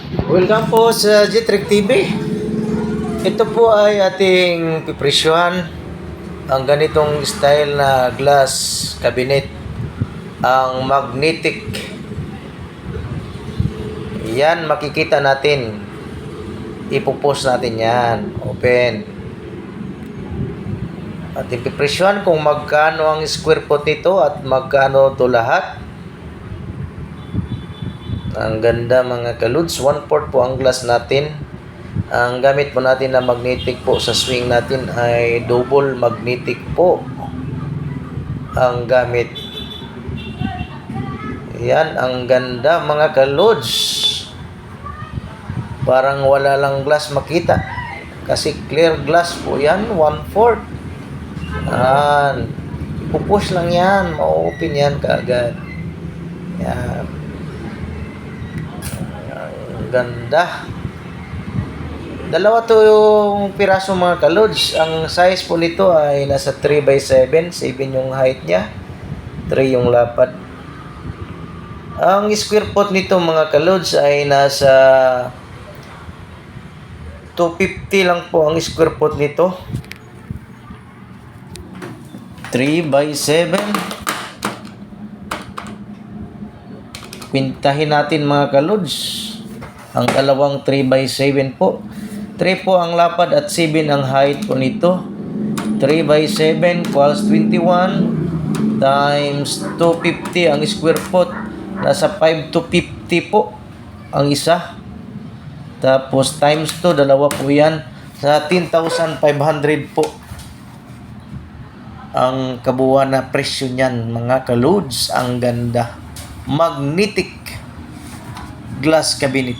Welcome po sa Jitrek TV. Ito po ay ating pipresyohan ang ganitong style na glass cabinet, ang magnetic. Yan, makikita natin. Ipopost natin yan. Open. At ipipresyohan kung magkano ang square foot nito at magkano to lahat. Ang ganda mga kaludes. 1/4 po ang glass natin. Ang gamit po natin na magnetic po sa swing natin ay double magnetic po ang gamit. Yan, ang ganda mga kaludes. Parang wala lang glass makita. Kasi clear glass po yan. 1/4. Yan. Pupush lang yan. Ma-open yan kaagad. Yan. Ganda. Dalawa to yung piraso mga kalods. Ang size po nito ay nasa 3x7. 7 yung height niya. 3 yung lapad. Ang square foot nito mga kalods ay nasa 250 lang po ang square foot nito. 3x7. Pintahin natin mga kalods. Ang dalawang 3x7 po. 3 po ang lapad at 7 ang height po nito. 3x7 equals 21 times 250 ang square foot. Nasa 5 to 50 po ang isa. Tapos times 2, dalawa po yan. Sa 10,500 po ang kabuuan na presyo niyan mga kalods. Ang ganda. Magnetic glass cabinet.